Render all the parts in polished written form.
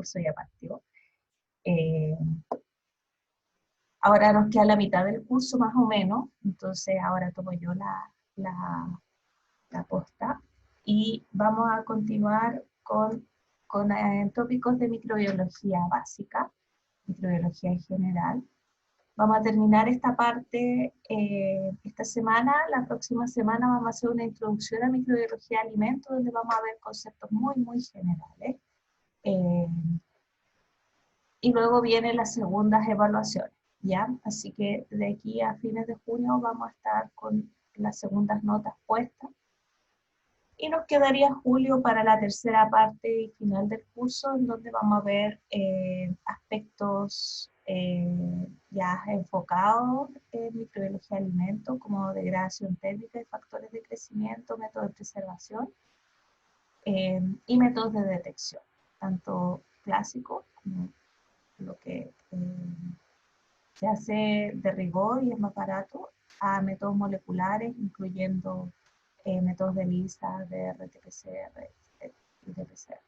curso ya partió. Eh, Ahora nos queda la mitad del curso más o menos, entonces ahora tomo yo la posta y vamos a continuar con tópicos de microbiología básica, microbiología en general. Vamos a terminar esta parte esta semana. La próxima semana vamos a hacer una introducción a microbiología de alimentos, donde vamos a ver conceptos muy, muy generales. Y luego vienen las segundas evaluaciones, ¿ya? Así que de aquí a fines de junio vamos a estar con las segundas notas puestas. Y nos quedaría julio para la tercera parte y final del curso, en donde vamos a ver aspectos ya enfocados en microbiología de alimentos, como degradación térmica y factores de crecimiento, métodos de preservación y métodos de detección, tanto clásicos como lo que se hace de rigor y es más barato, a métodos moleculares, incluyendo métodos de ELISA, de RT-PCR y de PCR.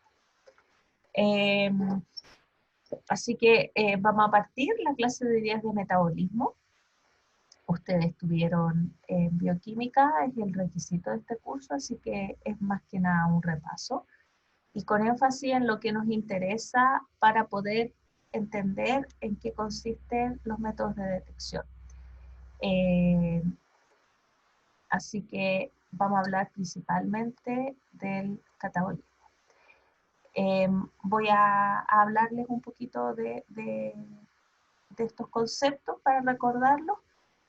Así que vamos a partir la clase de días de metabolismo. Ustedes tuvieron bioquímica, es el requisito de este curso, así que es más que nada un repaso. Y con énfasis en lo que nos interesa para poder entender en qué consisten los métodos de detección. Así que vamos a hablar principalmente del catabolismo. Voy a hablarles un poquito de estos conceptos para recordarlos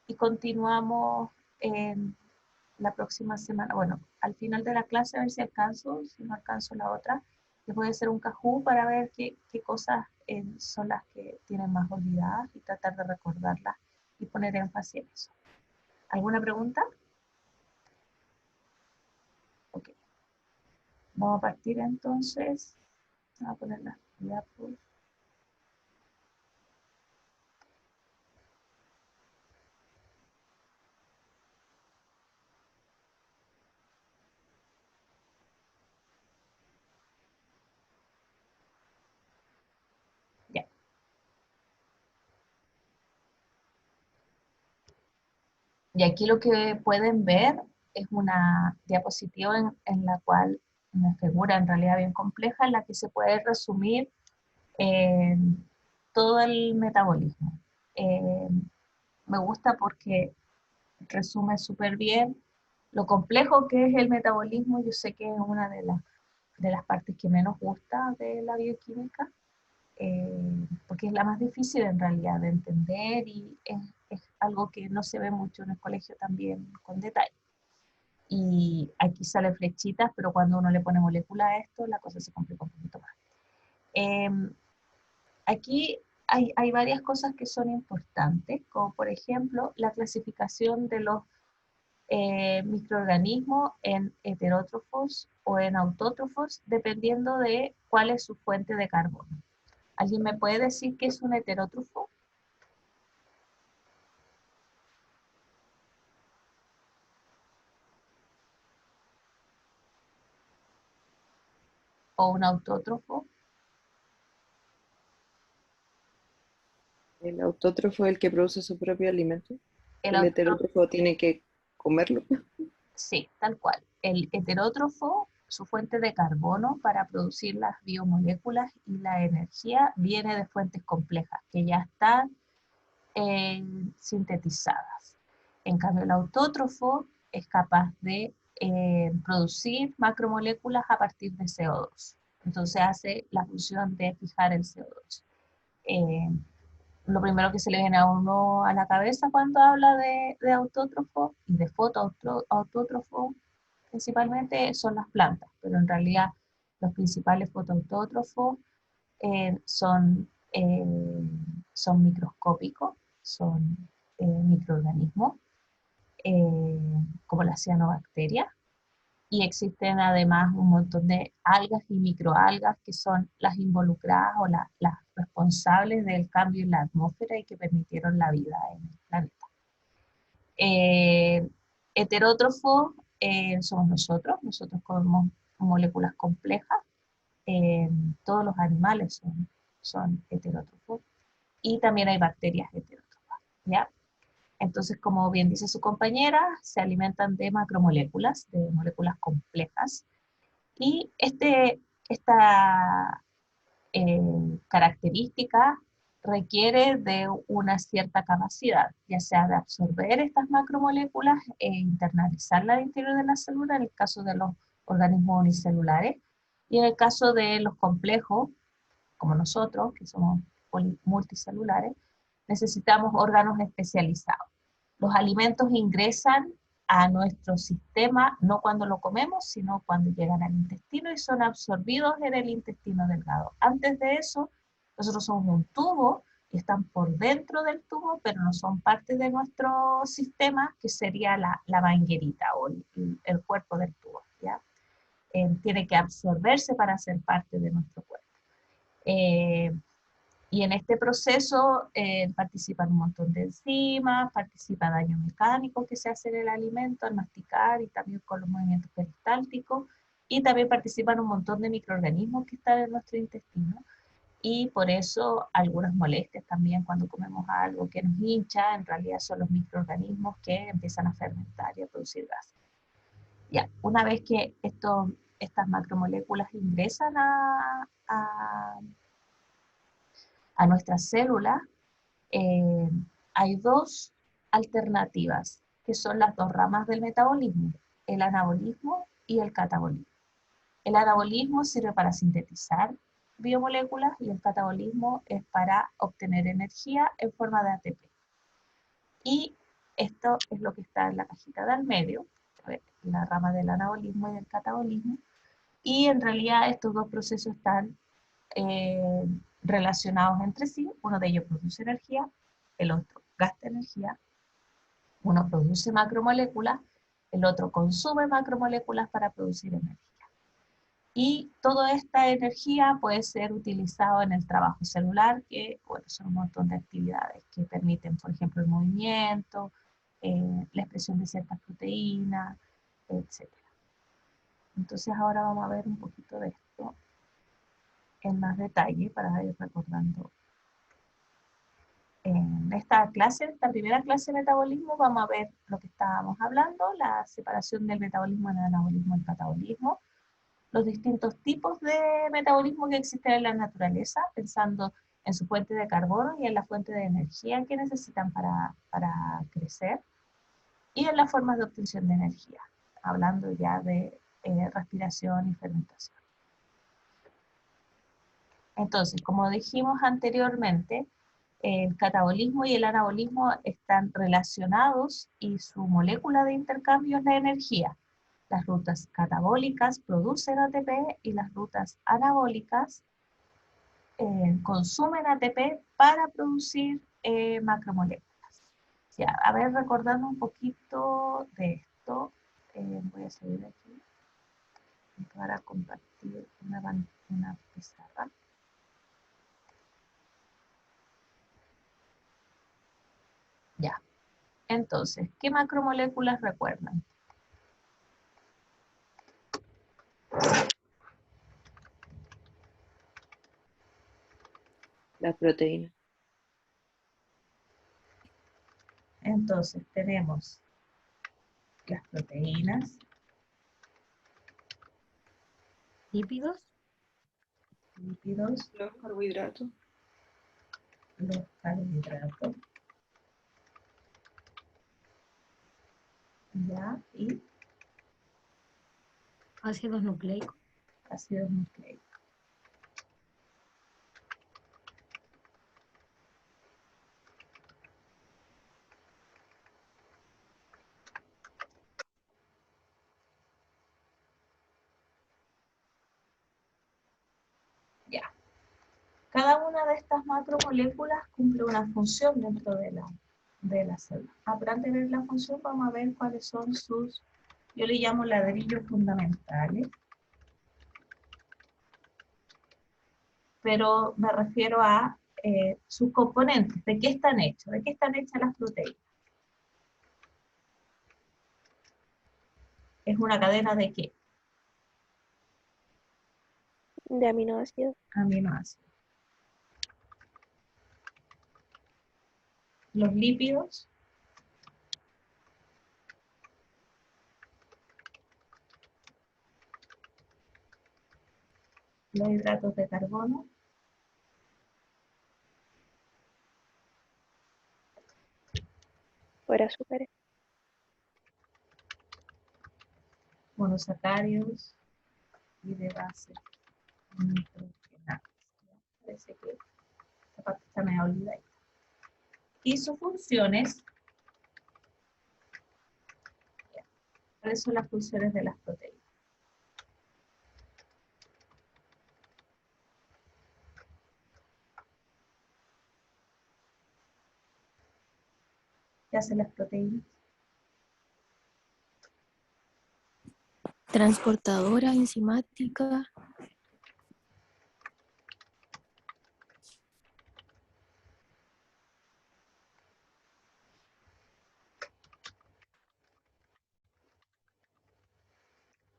y continuamos en la próxima semana. Bueno, al final de la clase a ver si alcanzo, si no alcanzo la otra, les voy a hacer un cajú para ver qué cosas son las que tienen más olvidadas y tratar de recordarlas y poner énfasis en eso. ¿Alguna pregunta? Ok. Vamos a partir entonces. Vamos a poner las diapos. Ya. Y aquí lo que pueden ver es una diapositiva en la cual, una figura en realidad bien compleja, en la que se puede resumir todo el metabolismo. Me gusta porque resume súper bien lo complejo que es el metabolismo. Yo sé que es una de las partes que menos gusta de la bioquímica, porque es la más difícil en realidad de entender y es algo que no se ve mucho en el colegio también con detalle. Y aquí salen flechitas, pero cuando uno le pone molécula a esto, la cosa se complica un poquito más. Aquí hay varias cosas que son importantes, como por ejemplo la clasificación de los microorganismos en heterótrofos o en autótrofos, dependiendo de cuál es su fuente de carbono. ¿Alguien me puede decir qué es un heterótrofo? ¿O un autótrofo? El autótrofo es el que produce su propio alimento. El El autótrofo, heterótrofo tiene que comerlo. sí, tal cual. El heterótrofo, su fuente de carbono para producir las biomoléculas y la energía viene de fuentes complejas que ya están sintetizadas. En cambio, el autótrofo es capaz de producir macromoléculas a partir de CO2. Entonces hace la función de fijar el CO2. Lo primero que se le viene a uno a la cabeza cuando habla de autótrofo y de fotoautótrofo principalmente son las plantas, pero en realidad los principales fotoautótrofos son, son microscópicos, son microorganismos, como las cianobacterias, y existen además un montón de algas y microalgas que son las involucradas o las responsables del cambio en la atmósfera y que permitieron la vida en el planeta. Heterótrofos somos nosotros comemos moléculas complejas, todos los animales son heterótrofos, y también hay bacterias heterótrofas, ¿ya? Entonces, como bien dice su compañera, se alimentan de macromoléculas, de moléculas complejas, y esta característica requiere de una cierta capacidad, ya sea de absorber estas macromoléculas e internalizarlas al interior de la célula, en el caso de los organismos unicelulares, y en el caso de los complejos, como nosotros, que somos multicelulares, necesitamos órganos especializados. Los alimentos ingresan a nuestro sistema no cuando lo comemos, sino cuando llegan al intestino y son absorbidos en el intestino delgado. Antes de eso, nosotros somos un tubo y están por dentro del tubo, pero no son parte de nuestro sistema, que sería la manguerita o el cuerpo del tubo, ¿ya? Tiene que absorberse para ser parte de nuestro cuerpo. Y en este proceso participan un montón de enzimas, participa daño mecánico que se hace en el alimento al masticar y también con los movimientos peristálticos, y también participan un montón de microorganismos que están en nuestro intestino, y por eso algunas molestias también cuando comemos algo que nos hincha, en realidad son los microorganismos que empiezan a fermentar y a producir gases. Ya, una vez que estas macromoléculas ingresan a nuestras células, eh, hay dos alternativas, que son las dos ramas del metabolismo, el anabolismo y el catabolismo. El anabolismo sirve para sintetizar biomoléculas y el catabolismo es para obtener energía en forma de ATP. Y esto es lo que está en la cajita del medio, la rama del anabolismo y del catabolismo, y en realidad estos dos procesos están eh, relacionados entre sí. Uno de ellos produce energía, el otro gasta energía. Uno produce macromoléculas, el otro consume macromoléculas para producir energía. Y toda esta energía puede ser utilizada en el trabajo celular, que bueno, son un montón de actividades que permiten, por ejemplo, el movimiento, la expresión de ciertas proteínas, etc. Entonces ahora vamos a ver un poquito de esto en más detalle para ir recordando. En esta primera clase de metabolismo, vamos a ver lo que estábamos hablando, la separación del metabolismo en el anabolismo y el catabolismo, los distintos tipos de metabolismo que existen en la naturaleza, pensando en su fuente de carbono y en la fuente de energía que necesitan para crecer, y en las formas de obtención de energía, hablando ya de respiración y fermentación. Entonces, como dijimos anteriormente, el catabolismo y el anabolismo están relacionados y su molécula de intercambio es la energía. Las rutas catabólicas producen ATP y las rutas anabólicas consumen ATP para producir macromoléculas. Ya, a ver, recordando un poquito de esto, voy a seguir aquí para compartir una pizarra. Ya, entonces, ¿qué macromoléculas recuerdan? Las proteínas. Entonces, tenemos las proteínas, Lípidos, lípidos, Los carbohidratos. los carbohidratos, ya, y ácidos nucleicos, ácidos nucleicos. Ya. Cada una de estas macromoléculas cumple una función dentro de la célula. Pero antes de ver la función, vamos a ver cuáles son sus, yo le llamo ladrillos fundamentales, pero me refiero a sus componentes, de qué están hechos, de qué están hechas las proteínas. ¿Es una cadena de qué? De aminoácidos. aminoácidos. Los lípidos, los hidratos de carbono, Por azúcares. monosacáridos y de base nitrogenadas. Parece que esta parte está medio olvidada. Y sus funciones. ¿Cuáles son las funciones de las proteínas? ¿Qué hacen las proteínas? Transportadora enzimática.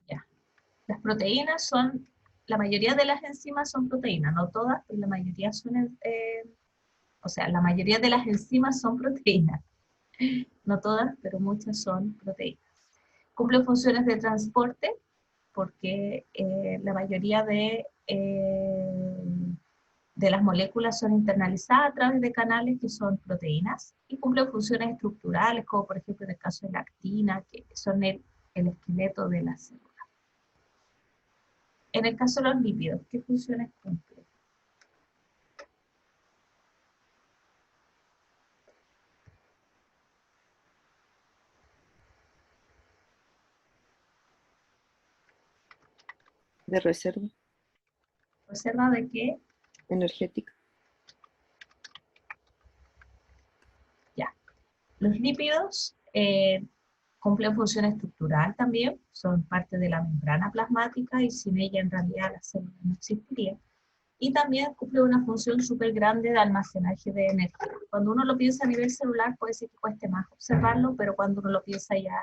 Ya. Las proteínas son, la mayoría de las enzimas son proteínas, no todas, pero la mayoría son, o sea, la mayoría de las enzimas son proteínas. No todas, pero muchas son proteínas. Cumplen funciones de transporte, porque la mayoría de las moléculas son internalizadas a través de canales que son proteínas, y cumplen funciones estructurales, como por ejemplo en el caso de la actina, que son el esqueleto de la célula. En el caso de los lípidos, ¿qué funciones cumplen? De reserva ¿Reserva de qué? energética. Ya. Los lípidos cumplen función estructural también, son parte de la membrana plasmática y sin ella en realidad la célula no existiría. Y también cumple una función súper grande de almacenaje de energía. Cuando uno lo piensa a nivel celular puede ser que cueste más observarlo, pero cuando uno lo piensa ya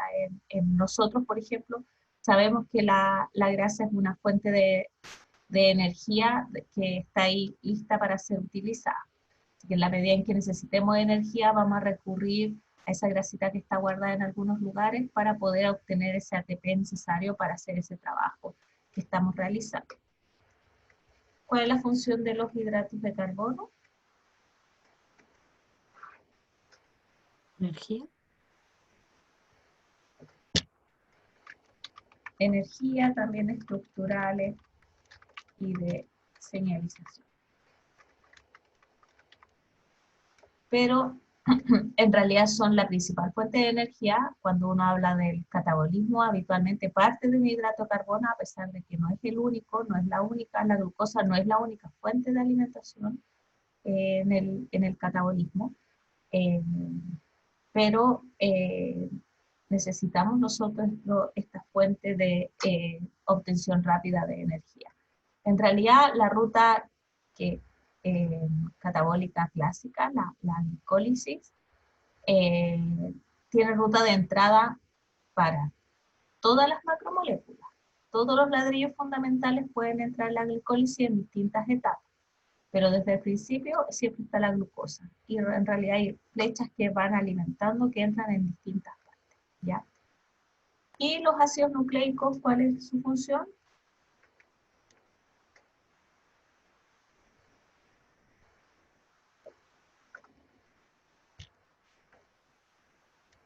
en nosotros, por ejemplo, sabemos que la grasa es una fuente de energía que está ahí lista para ser utilizada. Así que en la medida en que necesitemos energía vamos a recurrir a esa grasita que está guardada en algunos lugares para poder obtener ese ATP necesario para hacer ese trabajo que estamos realizando. ¿Cuál es la función de los hidratos de carbono? Energía. Energía, también estructurales y de señalización. Pero en realidad son la principal fuente de energía. Cuando uno habla del catabolismo, habitualmente parte de un hidrato de carbono, a pesar de que no es el único, no es la única, la glucosa no es la única fuente de alimentación en el catabolismo, pero necesitamos nosotros esta fuente de obtención rápida de energía. En realidad, la ruta que, catabólica clásica, la glicólisis, tiene ruta de entrada para todas las macromoléculas. Todos los ladrillos fundamentales pueden entrar en la glicólisis en distintas etapas, pero desde el principio siempre está la glucosa. Y en realidad hay flechas que van alimentando, que entran en distintas partes, ¿ya? ¿Y los ácidos nucleicos, cuál es su función?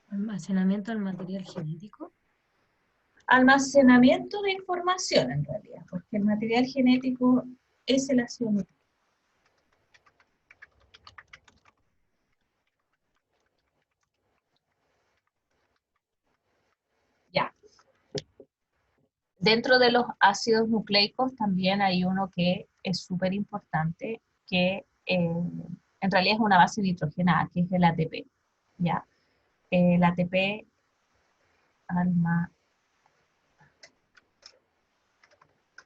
Almacenamiento del material genético. Almacenamiento de información en realidad, porque el material genético es el ácido nucleico. Ya. Dentro de los ácidos nucleicos también hay uno que es súper importante, que en realidad es una base nitrogenada, que es el ATP, ¿ya? El ATP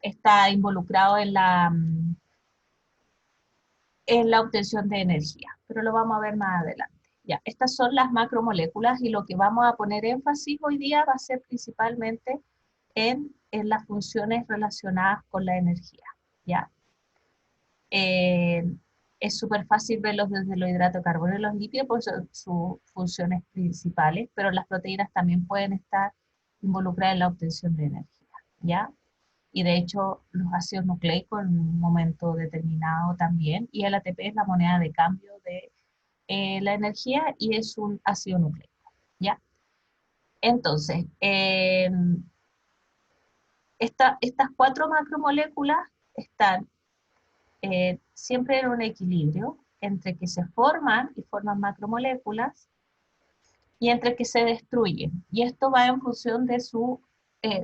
está involucrado en la obtención de energía, pero lo vamos a ver más adelante. Ya, estas son las macromoléculas y lo que vamos a poner énfasis hoy día va a ser principalmente en las funciones relacionadas con la energía. ¿ya? Es súper fácil verlos desde los hidratos de carbono y los lípidos por sus funciones principales, pero las proteínas también pueden estar involucradas en la obtención de energía, ¿ya? Y de hecho los ácidos nucleicos en un momento determinado también, y el ATP es la moneda de cambio de la energía y es un ácido nucleico, ¿ya? Entonces, estas 4 macromoléculas están siempre en un equilibrio entre que se forman y forman macromoléculas y entre que se destruyen. Y esto va en función de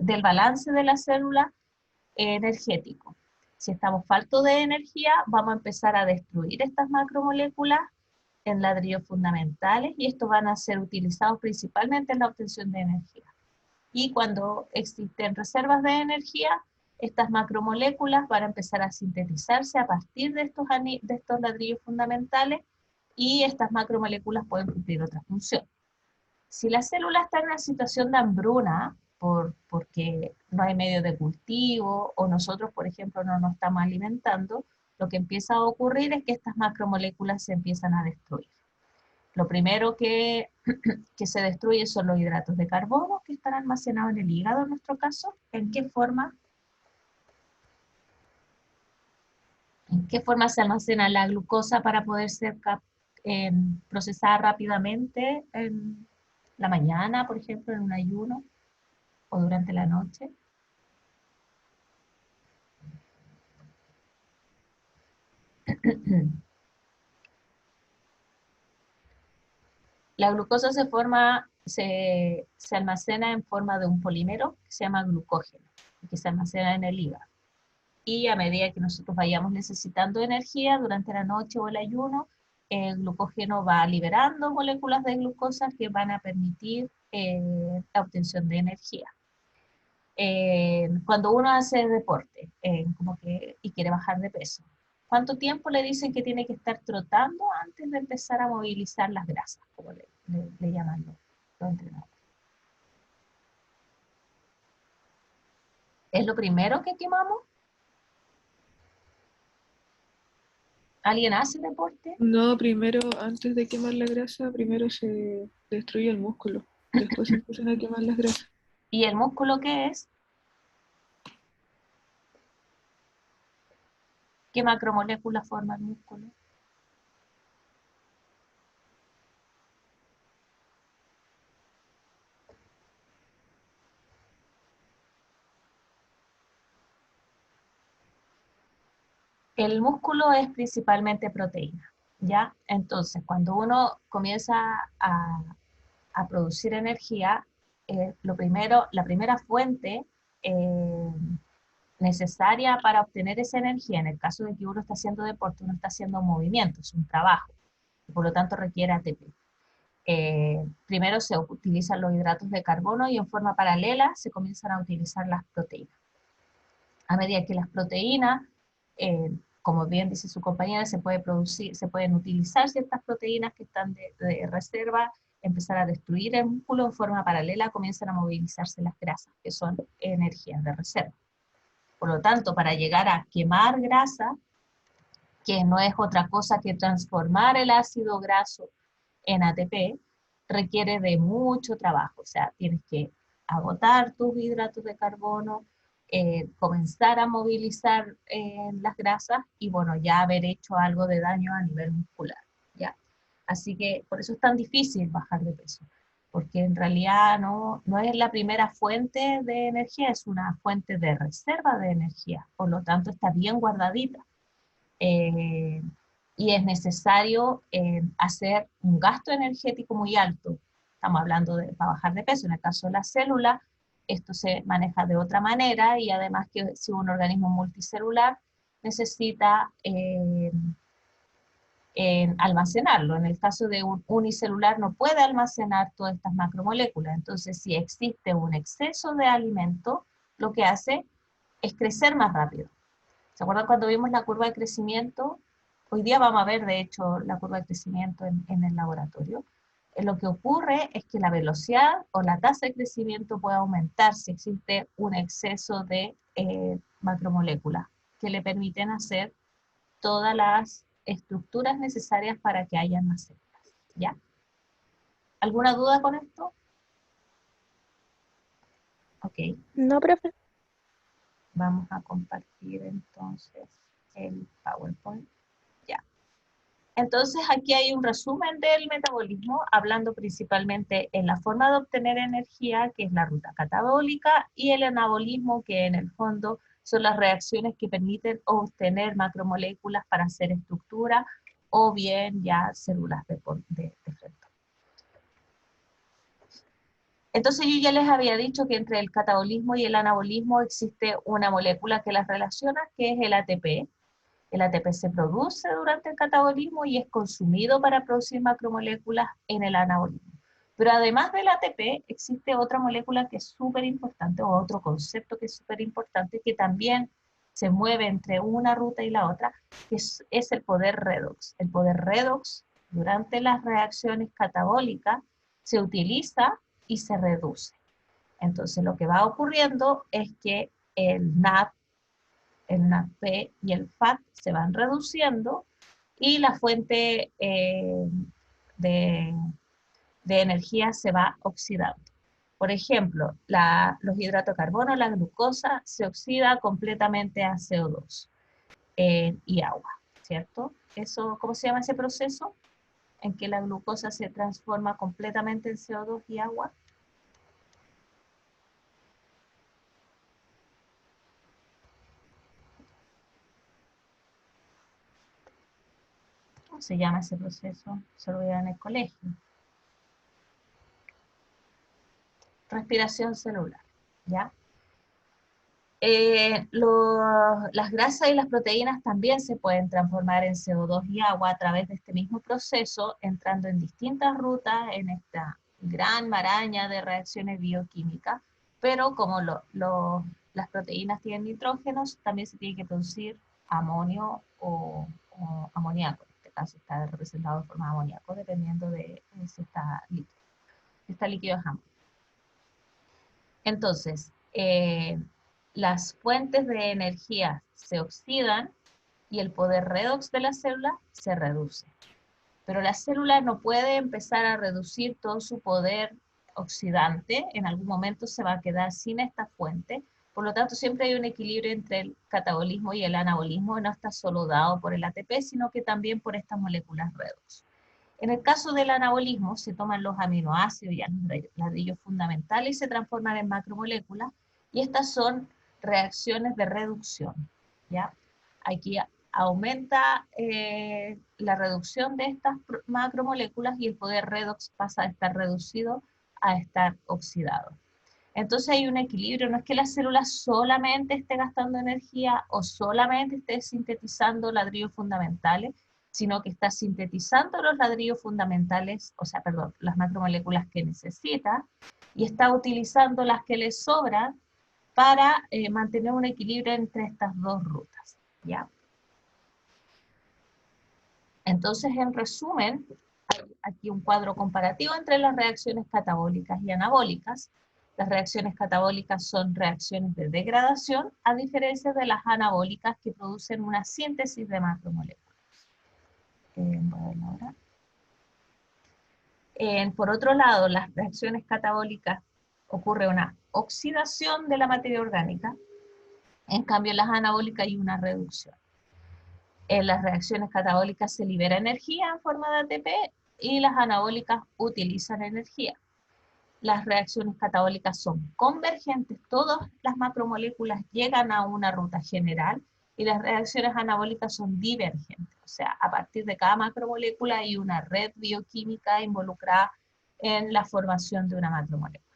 del balance de la célula energético. Si estamos faltos de energía, vamos a empezar a destruir estas macromoléculas en ladrillos fundamentales y estos van a ser utilizados principalmente en la obtención de energía. Y cuando existen reservas de energía, estas macromoléculas van a empezar a sintetizarse a partir de estos ladrillos fundamentales y estas macromoléculas pueden cumplir otra función. Si la célula está en una situación de hambruna, porque no hay medio de cultivo, o nosotros, por ejemplo, no nos estamos alimentando, lo que empieza a ocurrir es que estas macromoléculas se empiezan a destruir. Lo primero que se destruye son los hidratos de carbono, que están almacenados en el hígado en nuestro caso. ¿En qué forma? ¿En qué forma se almacena la glucosa para poder ser procesada rápidamente en la mañana, por ejemplo, en un ayuno, o durante la noche? La glucosa se almacena en forma de un polímero que se llama glucógeno, que se almacena en el hígado. Y a medida que nosotros vayamos necesitando energía durante la noche o el ayuno, el glucógeno va liberando moléculas de glucosa que van a permitir la obtención de energía. Cuando uno hace deporte y quiere bajar de peso, ¿cuánto tiempo le dicen que tiene que estar trotando antes de empezar a movilizar las grasas, como le llaman los entrenadores? ¿Es lo primero que quemamos? ¿Alguien hace deporte? No, primero, antes de quemar la grasa, primero se destruye el músculo. Después se empiezan a quemar las grasas. ¿Y el músculo qué es? ¿Qué macromolécula forma el músculo? El músculo es principalmente proteína, ¿ya? Entonces, cuando uno comienza a producir energía, la primera fuente necesaria para obtener esa energía, en el caso de que uno está haciendo deporte, uno está haciendo movimientos, un trabajo, y por lo tanto requiere ATP. Primero se utilizan los hidratos de carbono y en forma paralela se comienzan a utilizar las proteínas. A medida que las proteínas, como bien dice su compañera, se pueden utilizar ciertas proteínas que están de reserva, empezar a destruir el músculo en forma paralela, comienzan a movilizarse las grasas, que son energías de reserva. Por lo tanto, para llegar a quemar grasa, que no es otra cosa que transformar el ácido graso en ATP, requiere de mucho trabajo. O sea, tienes que agotar tus hidratos de carbono, comenzar a movilizar las grasas y, bueno, ya haber hecho algo de daño a nivel muscular, ¿ya? Así que por eso es tan difícil bajar de peso, porque en realidad no es la primera fuente de energía, es una fuente de reserva de energía, por lo tanto está bien guardadita. Y es necesario hacer un gasto energético muy alto. Estamos hablando para bajar de peso. En el caso de la célula, esto se maneja de otra manera y además que si un organismo multicelular necesita almacenarlo. En el caso de un unicelular no puede almacenar todas estas macromoléculas. Entonces, si existe un exceso de alimento, lo que hace es crecer más rápido. ¿Se acuerdan cuando vimos la curva de crecimiento? Hoy día vamos a ver, de hecho, la curva de crecimiento en el laboratorio. Lo que ocurre es que la velocidad o la tasa de crecimiento puede aumentar si existe un exceso de macromoléculas que le permiten hacer todas las estructuras necesarias para que haya más células, ¿ya? ¿Alguna duda con esto? Ok, No, profe. vamos a compartir entonces el PowerPoint. Ya. Entonces aquí hay un resumen del metabolismo, hablando principalmente en la forma de obtener energía, que es la ruta catabólica, y el anabolismo, que en el fondo son las reacciones que permiten obtener macromoléculas para hacer estructura, o bien ya células de frente. Entonces yo ya les había dicho que entre el catabolismo y el anabolismo existe una molécula que las relaciona, que es el ATP. El ATP se produce durante el catabolismo y es consumido para producir macromoléculas en el anabolismo. Pero además del ATP, existe otra molécula que es súper importante, o otro concepto que es súper importante, que también se mueve entre una ruta y la otra, que es el poder redox. El poder redox, durante las reacciones catabólicas, se utiliza y se reduce. Entonces lo que va ocurriendo es que el NAD, el NADP y el FAT se van reduciendo y la fuente de energía se va oxidando. Por ejemplo, los hidratos de carbono, la glucosa, se oxida completamente a CO2 y agua, ¿cierto? Eso, ¿cómo se llama ese proceso? En que la glucosa se transforma completamente en CO2 y agua. ¿Cómo se llama ese proceso? Se lo vieron en el colegio. Respiración celular, ¿ya? Las grasas y las proteínas también se pueden transformar en CO2 y agua a través de este mismo proceso, entrando en distintas rutas en esta gran maraña de reacciones bioquímicas, pero como las proteínas tienen nitrógenos, también se tiene que producir amonio o amoníaco. En este caso está representado de forma de amoníaco, dependiendo de si está líquido. Si está líquido es amonio. Entonces, las fuentes de energía se oxidan y el poder redox de la célula se reduce. Pero la célula no puede empezar a reducir todo su poder oxidante, en algún momento se va a quedar sin esta fuente, por lo tanto siempre hay un equilibrio entre el catabolismo y el anabolismo, no está solo dado por el ATP, sino que también por estas moléculas redox. En el caso del anabolismo, se toman los aminoácidos y los ladrillos fundamentales y se transforman en macromoléculas, y estas son reacciones de reducción, ¿ya? Aquí aumenta la reducción de estas macromoléculas y el poder redox pasa de estar reducido a estar oxidado. Entonces hay un equilibrio, no es que la célula solamente esté gastando energía o solamente esté sintetizando ladrillos fundamentales, sino que está sintetizando los ladrillos fundamentales, o sea, perdón, las macromoléculas que necesita, y está utilizando las que le sobran para mantener un equilibrio entre estas dos rutas, ¿ya? Entonces, en resumen, hay aquí un cuadro comparativo entre las reacciones catabólicas y anabólicas. Las reacciones catabólicas son reacciones de degradación, a diferencia de las anabólicas que producen una síntesis de macromoléculas. Por otro lado, las reacciones catabólicas ocurre una oxidación de la materia orgánica, en cambio en las anabólicas hay una reducción. En las reacciones catabólicas se libera energía en forma de ATP y las anabólicas utilizan energía. Las reacciones catabólicas son convergentes, todas las macromoléculas llegan a una ruta general, y las reacciones anabólicas son divergentes, o sea, a partir de cada macromolécula hay una red bioquímica involucrada en la formación de una macromolécula.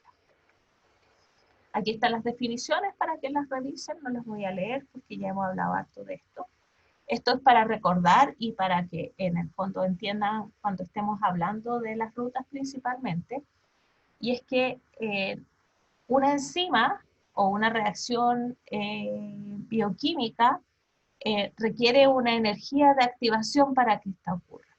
Aquí están las definiciones para que las revisen, no las voy a leer porque ya hemos hablado harto de esto. Esto es para recordar y para que en el fondo entiendan cuando estemos hablando de las rutas principalmente, y es que una enzima o una reacción bioquímica requiere una energía de activación para que esta ocurra.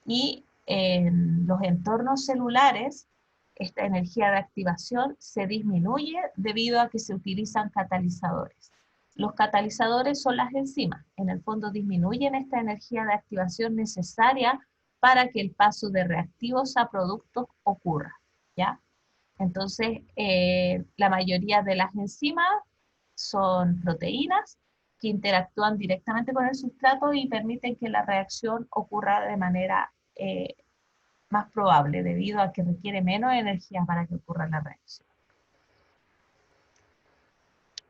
Y en los entornos celulares, esta energía de activación se disminuye debido a que se utilizan catalizadores. Los catalizadores son las enzimas. En el fondo disminuyen esta energía de activación necesaria para que el paso de reactivos a productos ocurra, ¿ya? Entonces, la mayoría de las enzimas son proteínas que interactúan directamente con el sustrato y permiten que la reacción ocurra de manera más probable, debido a que requiere menos energía para que ocurra la reacción.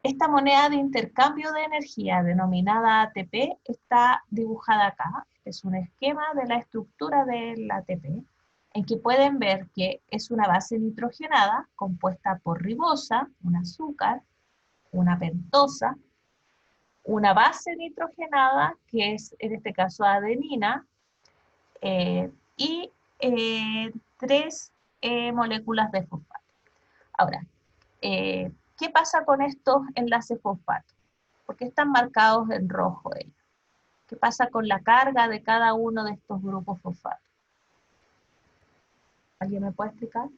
Esta moneda de intercambio de energía, denominada ATP, está dibujada acá. Es un esquema de la estructura del ATP, en que pueden ver que es una base nitrogenada compuesta por ribosa, un azúcar, una pentosa, una base nitrogenada, que es en este caso adenina, y 3 moléculas de fosfato. Ahora, ¿qué pasa con estos enlaces fosfato? ¿Por qué están marcados en rojo ellos? ¿Qué pasa con la carga de cada uno de estos grupos fosfato? ¿Alguien me puede explicar?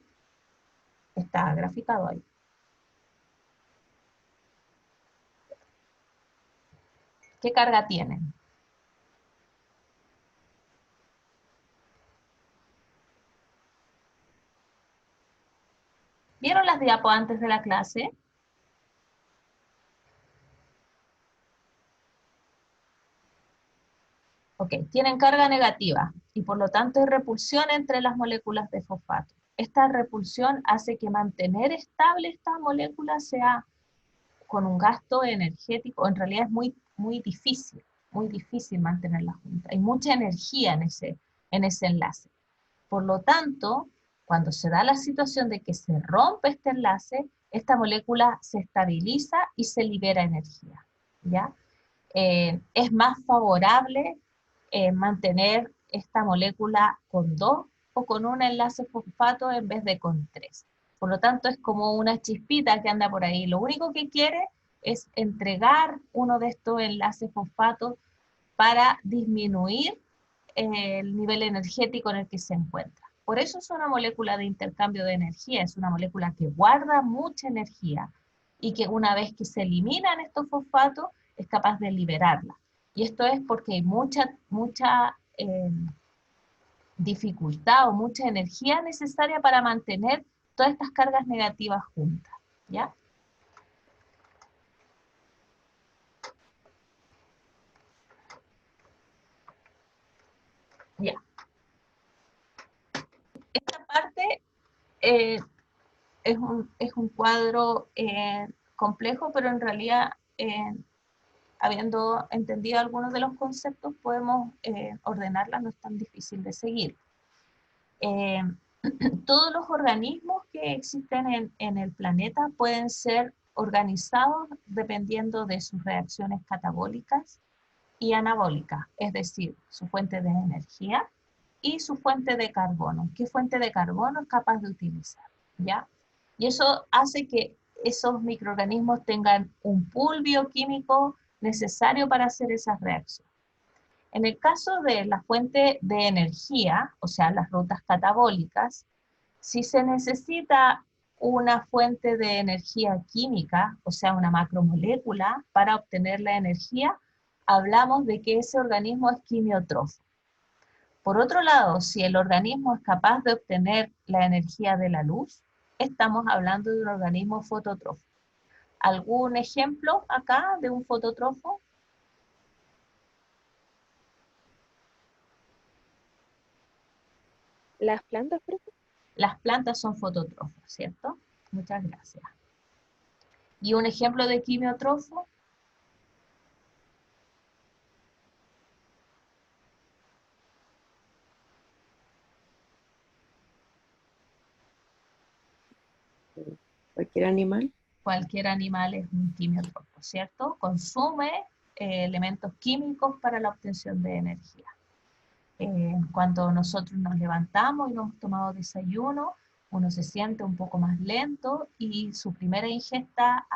Está graficado ahí. ¿Qué carga tienen? ¿Vieron las diapos antes de la clase? Ok, tienen carga negativa y por lo tanto hay repulsión entre las moléculas de fosfato. Esta repulsión hace que mantener estable esta molécula sea con un gasto energético, en realidad es muy difícil mantenerla junta. Hay mucha energía en ese enlace. Por lo tanto, cuando se da la situación de que se rompe este enlace, esta molécula se estabiliza y se libera energía, ¿ya? Es más favorable mantener esta molécula con 2 o con un enlace fosfato en vez de con 3. Por lo tanto, es como una chispita que anda por ahí. Lo único que quiere es entregar uno de estos enlaces fosfatos para disminuir el nivel energético en el que se encuentra. Por eso es una molécula de intercambio de energía, es una molécula que guarda mucha energía y que una vez que se eliminan estos fosfatos, es capaz de liberarla. Y esto es porque hay mucha dificultad o mucha energía necesaria para mantener todas estas cargas negativas juntas, ¿ya? Ya. Esta parte es un cuadro complejo, pero en realidad, habiendo entendido algunos de los conceptos, podemos ordenarla, no es tan difícil de seguir. Todos los organismos que existen en el planeta pueden ser organizados dependiendo de sus reacciones catabólicas y anabólicas, es decir, su fuente de energía y su fuente de carbono. ¿Qué fuente de carbono es capaz de utilizar? ¿Ya? Y eso hace que esos microorganismos tengan un pool bioquímico necesario para hacer esas reacciones. En el caso de la fuente de energía, o sea, las rutas catabólicas, si se necesita una fuente de energía química, o sea, una macromolécula, para obtener la energía, hablamos de que ese organismo es quimiotrófico. Por otro lado, si el organismo es capaz de obtener la energía de la luz, estamos hablando de un organismo fototrófico. ¿Algún ejemplo acá de un fotótrofo? ¿Las plantas, por ejemplo? Las plantas son fotótrofos, ¿cierto? Muchas gracias. ¿Y un ejemplo de quimiotrofo? Cualquier animal. Cualquier animal es un quimiotropo, ¿cierto? Consume elementos químicos para la obtención de energía. Cuando nosotros nos levantamos y nos hemos tomado desayuno, uno se siente un poco más lento y su primera ingesta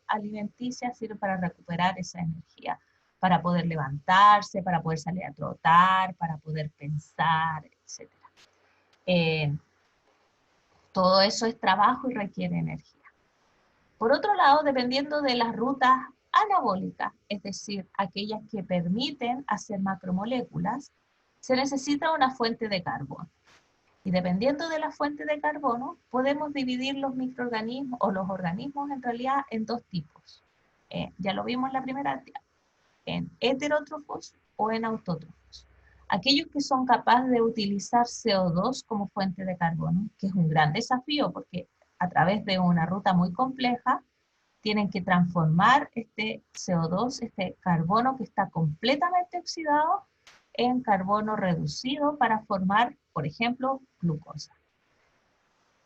alimenticia sirve para recuperar esa energía, para poder levantarse, para poder salir a trotar, para poder pensar, etc. Todo eso es trabajo y requiere energía. Por otro lado, dependiendo de las rutas anabólicas, es decir, aquellas que permiten hacer macromoléculas, se necesita una fuente de carbono. Y dependiendo de la fuente de carbono, podemos dividir los microorganismos, o los organismos en realidad, en dos tipos. Ya lo vimos en la primera diapositiva, en heterótrofos o en autótrofos. Aquellos que son capaces de utilizar CO2 como fuente de carbono, que es un gran desafío porque a través de una ruta muy compleja tienen que transformar este CO2, este carbono que está completamente oxidado, en carbono reducido para formar, por ejemplo, glucosa.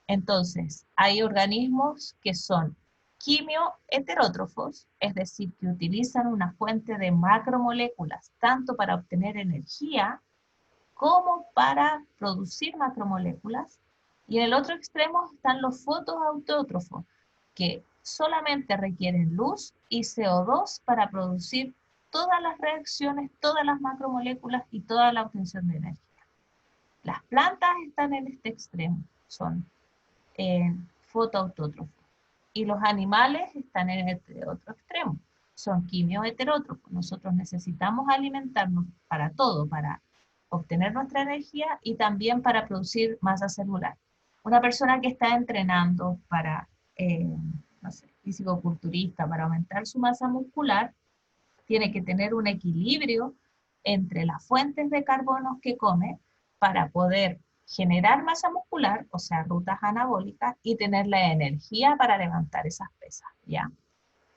Entonces, hay organismos que son quimioheterótrofos, es decir, que utilizan una fuente de macromoléculas tanto para obtener energía como para producir macromoléculas. Y en el otro extremo están los fotoautótrofos, que solamente requieren luz y CO2 para producir todas las reacciones, todas las macromoléculas y toda la obtención de energía. Las plantas están en este extremo, son fotoautótrofos. Y los animales están en este otro extremo, son quimioheterótrofos. Nosotros necesitamos alimentarnos para todo, para obtener nuestra energía y también para producir masa celular. Una persona que está entrenando para, no sé, fisicoculturista, para aumentar su masa muscular, tiene que tener un equilibrio entre las fuentes de carbono que come para poder generar masa muscular, o sea, rutas anabólicas, y tener la energía para levantar esas pesas, ¿ya?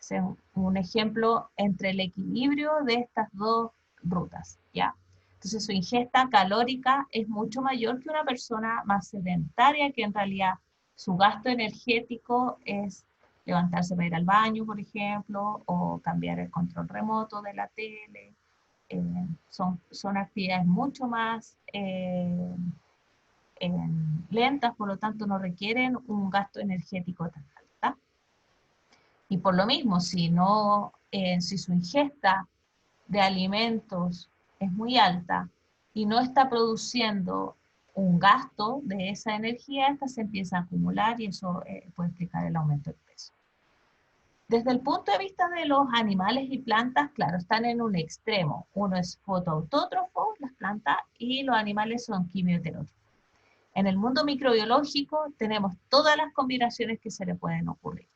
Ese es un ejemplo entre el equilibrio de estas dos rutas, ¿ya? Entonces su ingesta calórica es mucho mayor que una persona más sedentaria, que en realidad su gasto energético es levantarse para ir al baño, por ejemplo, o cambiar el control remoto de la tele. Son actividades mucho más lentas, por lo tanto no requieren un gasto energético tan alto. Y por lo mismo, si su ingesta de alimentos es muy alta y no está produciendo un gasto de esa energía, esta se empieza a acumular y eso puede explicar el aumento del peso. Desde el punto de vista de los animales y plantas, claro, están en un extremo. Uno es fotoautótrofo, las plantas, y los animales son quimioheterótrofos. En el mundo microbiológico tenemos todas las combinaciones que se le pueden ocurrir.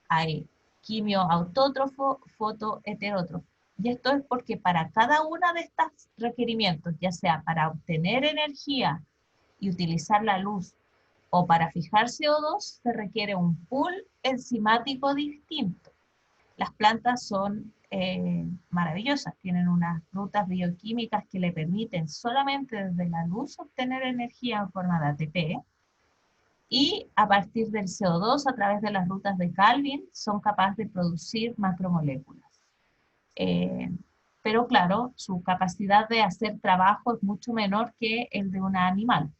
Hay quimioautótrofo, fotoheterótrofo. Y esto es porque para cada uno de estos requerimientos, ya sea para obtener energía y utilizar la luz, o para fijar CO2, se requiere un pool enzimático distinto. Las plantas son maravillosas, tienen unas rutas bioquímicas que le permiten solamente desde la luz obtener energía en forma de ATP, y a partir del CO2, a través de las rutas de Calvin, son capaces de producir macromoléculas. Pero claro, su capacidad de hacer trabajo es mucho menor que el de un animal.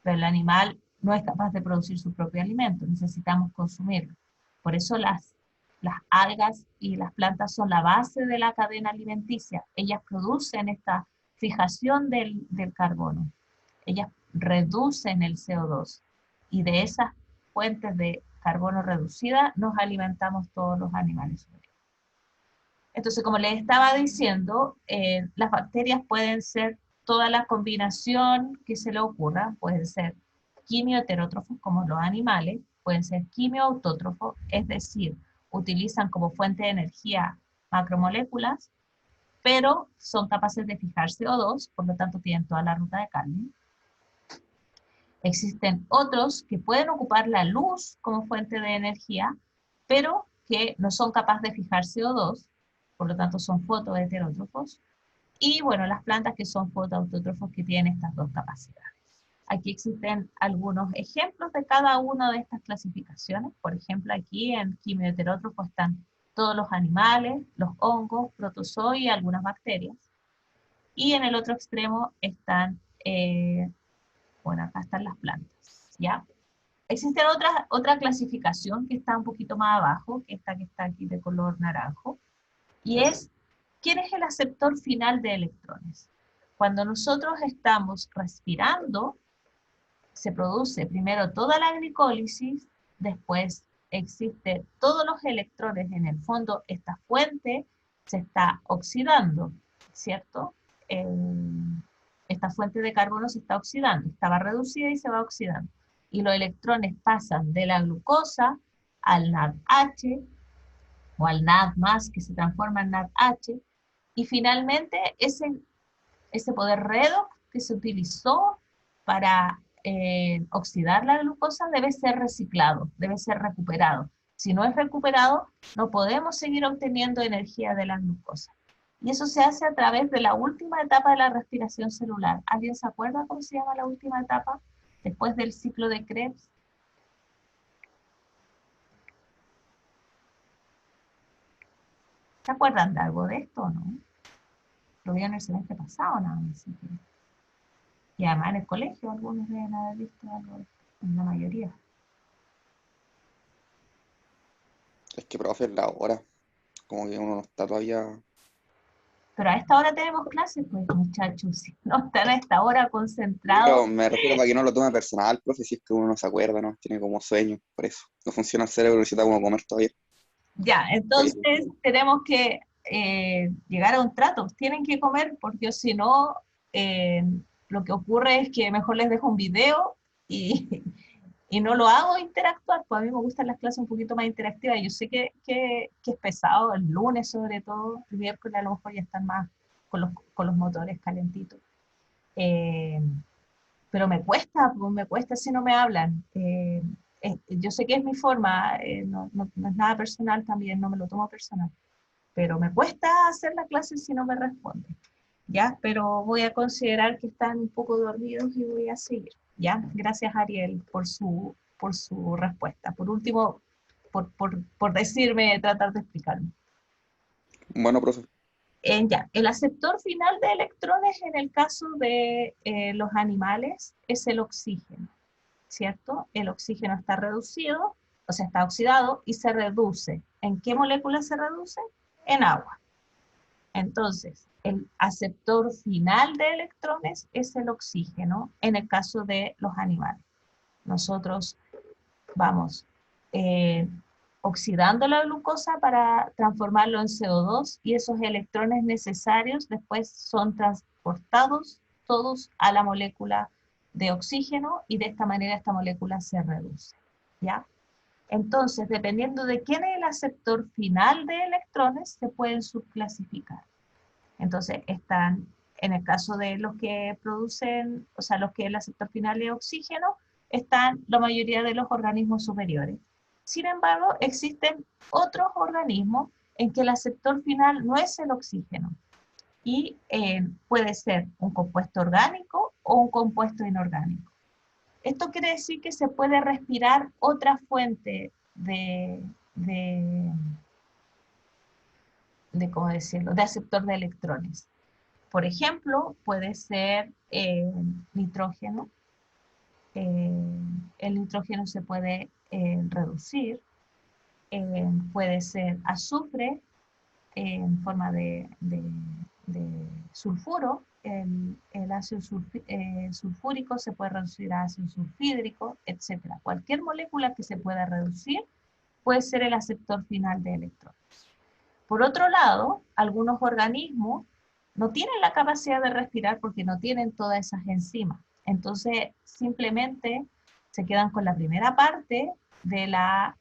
Pero el animal no es capaz de producir su propio alimento, necesitamos consumirlo. Por eso las algas y las plantas son la base de la cadena alimenticia. Ellas producen esta fijación del carbono. Ellas reducen el CO2. Y de esas fuentes de carbono reducida nos alimentamos todos los animales. Entonces, como les estaba diciendo, las bacterias pueden ser toda la combinación que se le ocurra, pueden ser quimioheterótrofos como los animales, pueden ser quimioautótrofos, es decir, utilizan como fuente de energía macromoléculas, pero son capaces de fijar CO2, por lo tanto tienen toda la ruta de Calvin. Existen otros que pueden ocupar la luz como fuente de energía, pero que no son capaces de fijar CO2, por lo tanto son fotoheterótrofos. Y bueno, las plantas que son fotoautótrofos que tienen estas dos capacidades. Aquí existen algunos ejemplos de cada una de estas clasificaciones. Por ejemplo, aquí en quimioheterótrofos están todos los animales, los hongos, protozoos y algunas bacterias. Y en el otro extremo están, bueno, acá están las plantas, ¿ya? Existe otra clasificación que está un poquito más abajo, que esta que está aquí de color naranjo, y es, ¿quién es el aceptor final de electrones? Cuando nosotros estamos respirando, se produce primero toda la glicólisis, después existen todos los electrones en el fondo, esta fuente se está oxidando, ¿cierto? Esta fuente de carbono se está oxidando, estaba reducida y se va oxidando. Y los electrones pasan de la glucosa al NADH, o al NAD+, que se transforma en NADH, y finalmente ese poder redox que se utilizó para oxidar la glucosa debe ser reciclado, debe ser recuperado. Si no es recuperado, no podemos seguir obteniendo energía de la glucosa. Y eso se hace a través de la última etapa de la respiración celular. ¿Alguien se acuerda cómo se llama la última etapa? Después del ciclo de Krebs. ¿Se acuerdan de algo de esto o no? Lo vi en el semestre pasado, nada más. Y además en el colegio algunos deben haber visto algo de esto, en la mayoría. Es que, profe, es la hora. Como que uno no está todavía. Pero a esta hora tenemos clases, pues muchachos, si no están a esta hora Pero concentrados. me refiero para que no lo tome personal, profe, si es que uno no se acuerda, ¿no? Tiene como sueño, por eso. No funciona el cerebro, necesita como comer todavía. Ya, entonces tenemos que llegar a un trato. Tienen que comer porque si no, lo que ocurre es que mejor les dejo un video y, y no lo hago interactuar. Pues a mí me gustan las clases un poquito más interactivas. Yo sé que es pesado, el lunes sobre todo, el miércoles a lo mejor ya están más con los motores calentitos. Pero me cuesta si no me hablan. Yo sé que es mi forma, no es nada personal también, no me lo tomo personal, pero me cuesta hacer la clase si no me responden, ¿ya? Pero voy a considerar que están un poco dormidos y voy a seguir, ¿ya? Gracias, Ariel, por su respuesta. Por último, por decirme, tratar de explicarme. Bueno, profe. Ya, el aceptor final de electrones en el caso de los animales es el oxígeno, ¿cierto? El oxígeno está reducido, o sea, está oxidado y se reduce. ¿En qué molécula se reduce? En agua. Entonces, el aceptor final de electrones es el oxígeno en el caso de los animales. Nosotros vamos oxidando la glucosa para transformarlo en CO2 y esos electrones necesarios después son transportados todos a la molécula de oxígeno y de esta manera esta molécula se reduce, ¿ya? Entonces, dependiendo de quién es el aceptor final de electrones, se pueden subclasificar. Entonces, están, en el caso de los que producen, o sea, los que el aceptor final es oxígeno, están la mayoría de los organismos superiores. Sin embargo, existen otros organismos en que el aceptor final no es el oxígeno y puede ser un compuesto orgánico o un compuesto inorgánico. Esto quiere decir que se puede respirar otra fuente ¿cómo decirlo?, de aceptor de electrones. Por ejemplo, puede ser nitrógeno. El nitrógeno se puede reducir. Puede ser azufre en forma de sulfuro. El ácido sulfúrico se puede reducir a ácido sulfídrico, etc. Cualquier molécula que se pueda reducir puede ser el aceptor final de electrones. Por otro lado, algunos organismos no tienen la capacidad de respirar porque no tienen todas esas enzimas. Entonces, simplemente se quedan con la primera parte de la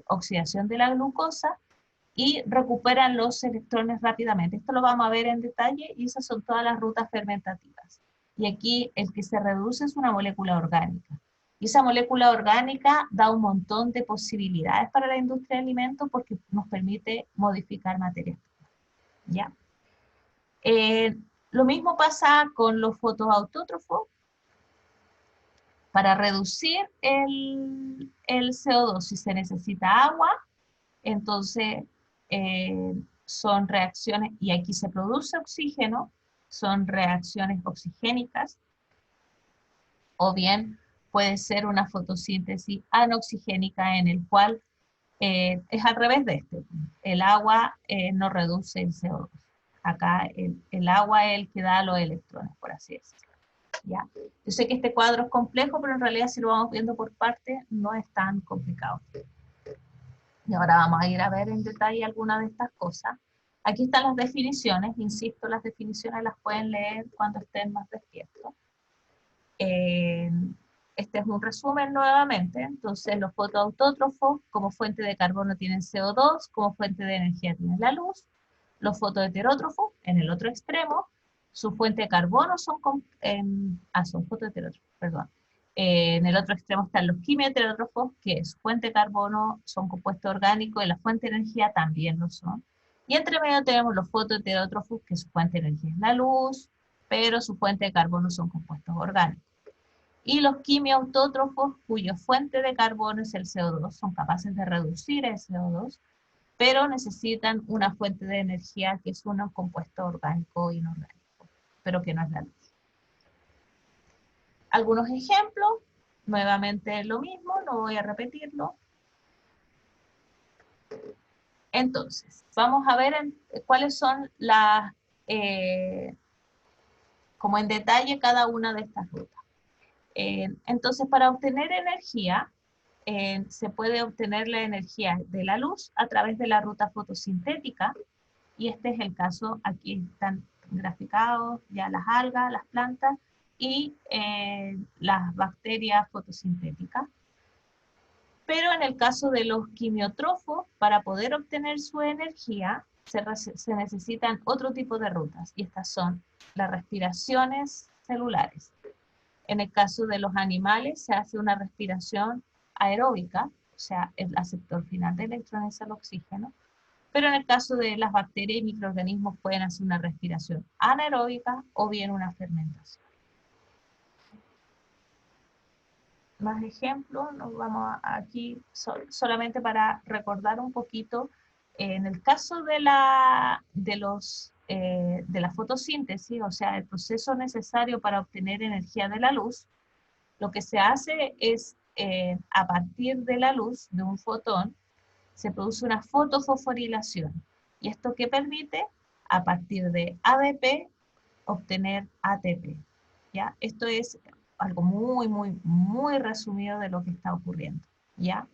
oxidación de la glucosa y recuperan los electrones rápidamente. Esto lo vamos a ver en detalle y esas son todas las rutas fermentativas. Y aquí el que se reduce es una molécula orgánica. Y esa molécula orgánica da un montón de posibilidades para la industria de alimentos porque nos permite modificar materias primas, ¿ya? Lo mismo pasa con los fotoautótrofos. Para reducir el CO2, si se necesita agua, entonces son reacciones, y aquí se produce oxígeno, son reacciones oxigénicas, o bien puede ser una fotosíntesis anoxigénica en el cual es al revés de este. El agua no reduce el CO2. Acá el agua es el que da los electrones, por así decirlo, ¿ya? Yo sé que este cuadro es complejo, pero en realidad si lo vamos viendo por partes no es tan complicado. Y ahora vamos a ir a ver en detalle algunas de estas cosas. Aquí están las definiciones, insisto, las definiciones las pueden leer cuando estén más despiertos. Este es un resumen nuevamente. Entonces, los fotoautótrofos como fuente de carbono tienen CO2, como fuente de energía tienen la luz. Los fotoheterótrofos, en el otro extremo, su fuente de carbono son fotoheterótrofos, perdón. En el otro extremo están los quimioheterótrofos, que su fuente de carbono son compuestos orgánicos y la fuente de energía también lo son. Y entre medio tenemos los fotoheterótrofos, que su fuente de energía es la luz, pero su fuente de carbono son compuestos orgánicos. Y los quimioautótrofos, cuya fuente de carbono es el CO2, son capaces de reducir el CO2, pero necesitan una fuente de energía que es un compuesto orgánico inorgánico, pero que no es la luz. Algunos ejemplos, nuevamente lo mismo, no voy a repetirlo. Entonces, vamos a ver cuáles son las, como en detalle cada una de estas rutas. Entonces, para obtener energía, se puede obtener la energía de la luz a través de la ruta fotosintética, y este es el caso, aquí están graficados ya las algas, las plantas, y las bacterias fotosintéticas. Pero en el caso de los quimiotrófos, para poder obtener su energía, se necesitan otro tipo de rutas, y estas son las respiraciones celulares. En el caso de los animales, se hace una respiración aeróbica, o sea, el aceptor final de electrones es el oxígeno, pero en el caso de las bacterias y microorganismos pueden hacer una respiración anaeróbica o bien una fermentación. Más ejemplos, nos vamos aquí solamente para recordar un poquito. En el caso de la fotosíntesis, o sea, el proceso necesario para obtener energía de la luz, lo que se hace es, a partir de la luz, de un fotón, se produce una fotofosforilación. ¿Y esto qué permite? A partir de ADP, obtener ATP. ¿Ya? Esto es algo muy, muy, muy resumido de lo que está ocurriendo. ¿Ya?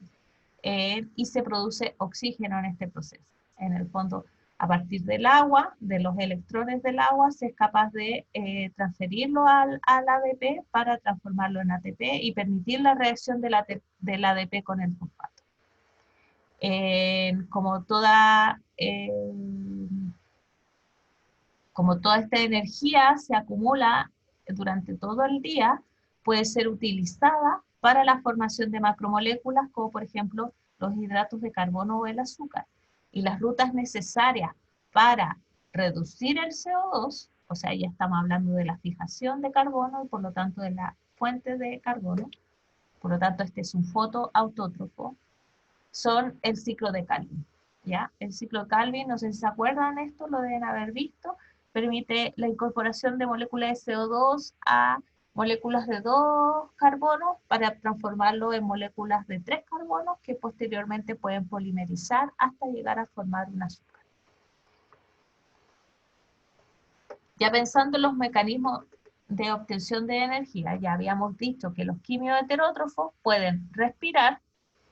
Y se produce oxígeno en este proceso. En el fondo, a partir del agua, de los electrones del agua, se es capaz de transferirlo al ADP para transformarlo en ATP y permitir la reacción del ADP con el fosfato. Como toda esta energía se acumula durante todo el día, puede ser utilizada para la formación de macromoléculas, como por ejemplo los hidratos de carbono o el azúcar. Y las rutas necesarias para reducir el CO2, o sea, ya estamos hablando de la fijación de carbono y por lo tanto de la fuente de carbono, por lo tanto este es un fotoautótrofo, son el ciclo de Calvin. ¿Ya? El ciclo de Calvin, no sé si se acuerdan de esto, lo deben haber visto, permite la incorporación de moléculas de CO2 a moléculas de 2 carbonos para transformarlo en moléculas de 3 carbonos que posteriormente pueden polimerizar hasta llegar a formar un azúcar. Ya pensando en los mecanismos de obtención de energía, ya habíamos dicho que los quimioheterótrofos pueden respirar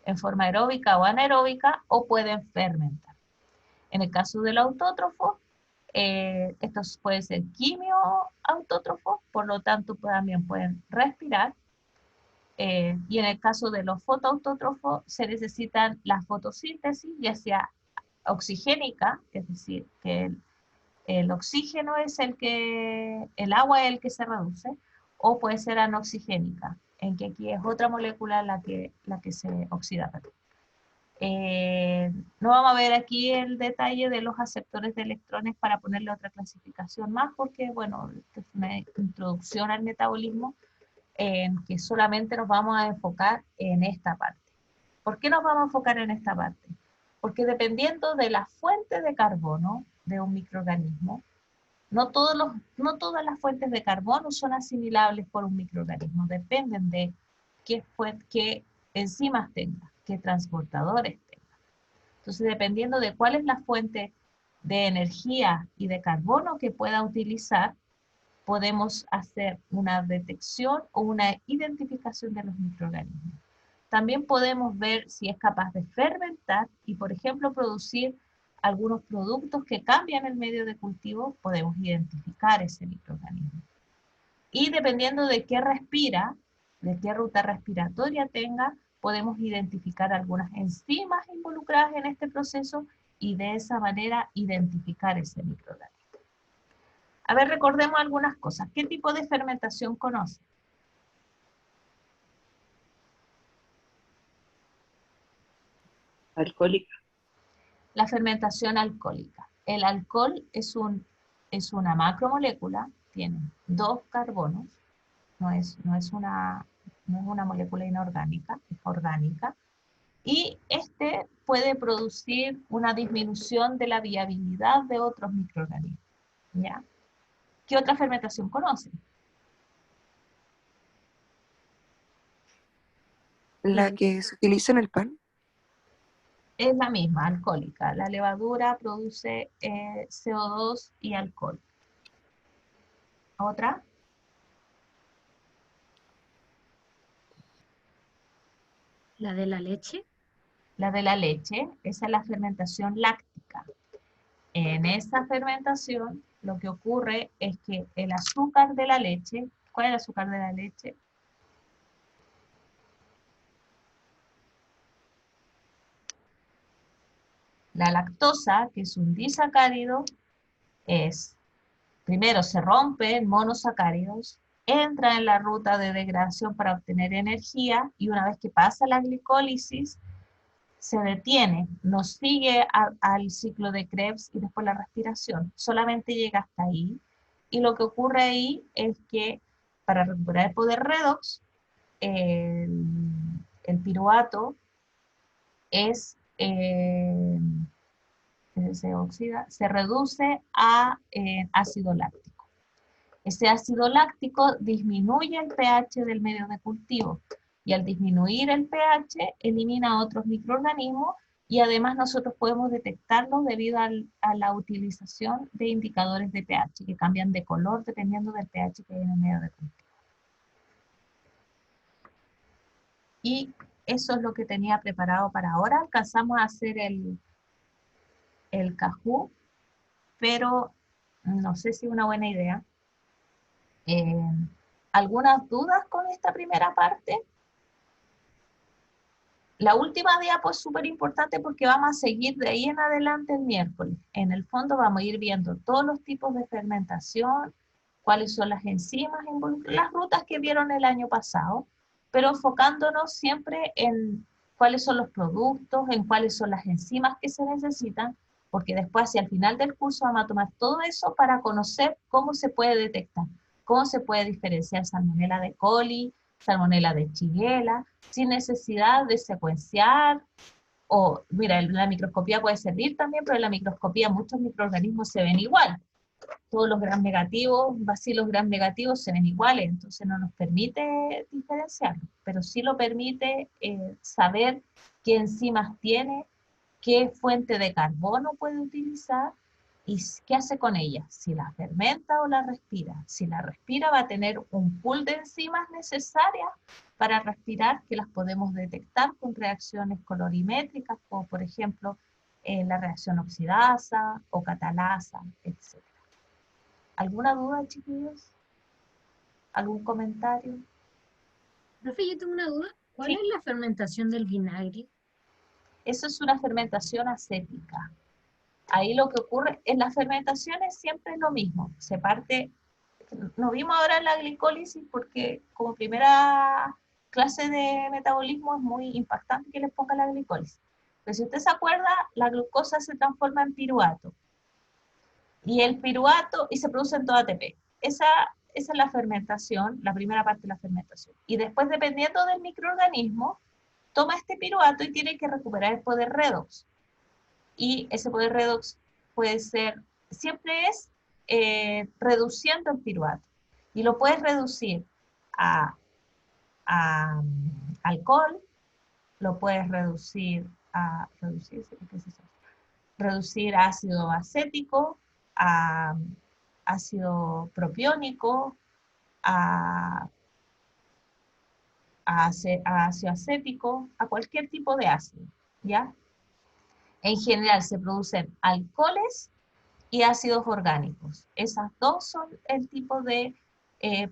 en forma aeróbica o anaeróbica, o pueden fermentar. En el caso del autótrofo, estos pueden ser quimioautótrofos, por lo tanto también pueden respirar, y en el caso de los fotoautótrofos se necesitan la fotosíntesis, ya sea oxigénica, es decir, que el oxígeno es el agua es el que se reduce, o puede ser anoxigénica, en que aquí es otra molécula la que se oxida. No vamos a ver aquí el detalle de los aceptores de electrones para ponerle otra clasificación más, porque bueno, esta es una introducción al metabolismo en que solamente nos vamos a enfocar en esta parte. ¿Por qué nos vamos a enfocar en esta parte? Porque dependiendo de la fuente de carbono de un microorganismo, no todas las fuentes de carbono son asimilables por un microorganismo, dependen de qué enzimas tenga, qué transportadores tenga. Entonces, dependiendo de cuál es la fuente de energía y de carbono que pueda utilizar, podemos hacer una detección o una identificación de los microorganismos. también podemos ver si es capaz de fermentar y, por ejemplo, producir algunos productos que cambian el medio de cultivo, podemos identificar ese microorganismo. Y dependiendo de qué respira, de qué ruta respiratoria tenga, podemos identificar algunas enzimas involucradas en este proceso y de esa manera identificar ese microorganismo. A ver, recordemos algunas cosas. ¿Qué tipo de fermentación conoce? Alcohólica. La fermentación alcohólica. El alcohol es una macromolécula, tiene 2 carbonos, no es una molécula inorgánica, es orgánica, y este puede producir una disminución de la viabilidad de otros microorganismos. ¿Ya? ¿Qué otra fermentación conocen? La que se utiliza en el pan. Es la misma, alcohólica. La levadura produce CO2 y alcohol. ¿Otra? La de la leche. La de la leche, esa es la fermentación láctica. En esa fermentación, lo que ocurre es que el azúcar de la leche, ¿cuál es el azúcar de la leche? La lactosa, que es un disacárido, primero se rompe en monosacáridos, entra en la ruta de degradación para obtener energía, y una vez que pasa la glicólisis, se detiene, no sigue al ciclo de Krebs y después la respiración, solamente llega hasta ahí, y lo que ocurre ahí es que para recuperar el poder redox, el piruvato se oxida, se reduce a ácido láctico. Ese ácido láctico disminuye el pH del medio de cultivo, y al disminuir el pH elimina otros microorganismos, y además nosotros podemos detectarlos debido a la utilización de indicadores de pH que cambian de color dependiendo del pH que hay en el medio de cultivo. Y eso es lo que tenía preparado para ahora. Alcanzamos a hacer el cajú, pero no sé si es una buena idea. ¿Algunas dudas con esta primera parte? La última diapo es súper importante porque vamos a seguir de ahí en adelante el miércoles. En el fondo vamos a ir viendo todos los tipos de fermentación, cuáles son las enzimas involucradas, las rutas que vieron el año pasado, pero enfocándonos siempre en cuáles son los productos, en cuáles son las enzimas que se necesitan, porque después hacia el final del curso vamos a tomar todo eso para conocer cómo se puede detectar, cómo se puede diferenciar Salmonella de coli, Salmonella de Shigella, sin necesidad de secuenciar, o mira, la microscopía puede servir también, pero en la microscopía muchos microorganismos se ven igual. Todos los gram negativos, bacilos gram negativos se ven iguales, entonces no nos permite diferenciarlos, pero sí lo permite saber qué enzimas tiene, qué fuente de carbono puede utilizar y qué hace con ella, si la fermenta o la respira. Si la respira va a tener un pool de enzimas necesarias para respirar, que las podemos detectar con reacciones colorimétricas, como por ejemplo la reacción oxidasa o catalasa, etc. ¿Alguna duda, chiquillos? ¿Algún comentario? Profe, yo tengo una duda. ¿Cuál Sí. es la fermentación del vinagre? Eso es una fermentación acética. Ahí lo que ocurre, en las fermentaciones siempre es lo mismo. Se parte, nos vimos ahora en la glicólisis porque como primera clase de metabolismo es muy impactante que les ponga la glicólisis. Pero si usted se acuerda, la glucosa se transforma en piruvato. Y el piruvato, y se produce en todo ATP. Esa es la fermentación, la primera parte de la fermentación. Y después, dependiendo del microorganismo, toma este piruvato y tiene que recuperar el poder redox. Y ese poder redox puede ser, siempre es reduciendo el piruvato. Y lo puedes reducir a alcohol, lo puedes reducir a, reducir ácido acético, a ácido propiónico, a a ácido acético, a cualquier tipo de ácido, ¿ya? En general se producen alcoholes y ácidos orgánicos. Esas dos son el tipo de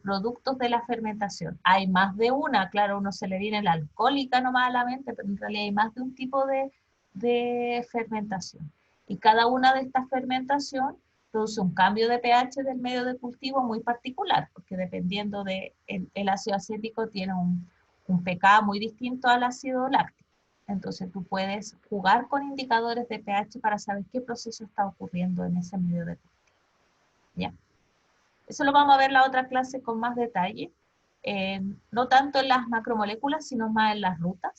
productos de la fermentación. Hay más de una, claro, uno se le viene la alcohólica nomás a la mente, pero en realidad hay más de un tipo de fermentación. Y cada una de estas fermentaciones produce un cambio de pH del medio de cultivo muy particular, porque dependiendo de el ácido acético tiene un pK muy distinto al ácido láctico. Entonces tú puedes jugar con indicadores de pH para saber qué proceso está ocurriendo en ese medio de cultivo. ¿Ya? Eso lo vamos a ver en la otra clase con más detalle. No tanto en las macromoléculas, sino más en las rutas.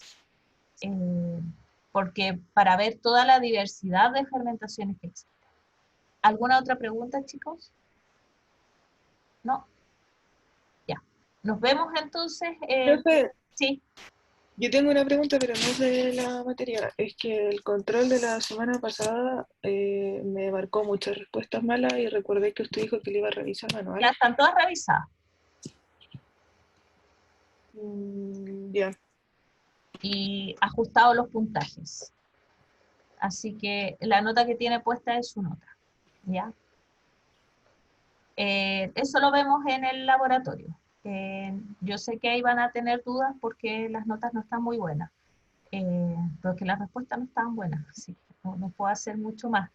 Porque para ver toda la diversidad de fermentaciones que existen. ¿Alguna otra pregunta, chicos? ¿No? Ya. Nos vemos entonces. Profe, Sí. yo tengo una pregunta, pero no es de la materia. Es que el control de la semana pasada me marcó muchas respuestas malas y recordé que usted dijo que le iba a revisar manual. Ya están todas revisadas. Ya. Y ajustados los puntajes. Así que la nota que tiene puesta es su nota. ¿Ya? Eso lo vemos en el laboratorio. Yo sé que ahí van a tener dudas porque las notas no están muy buenas. Porque las respuestas no estaban buenas. Así que no puedo hacer mucho más.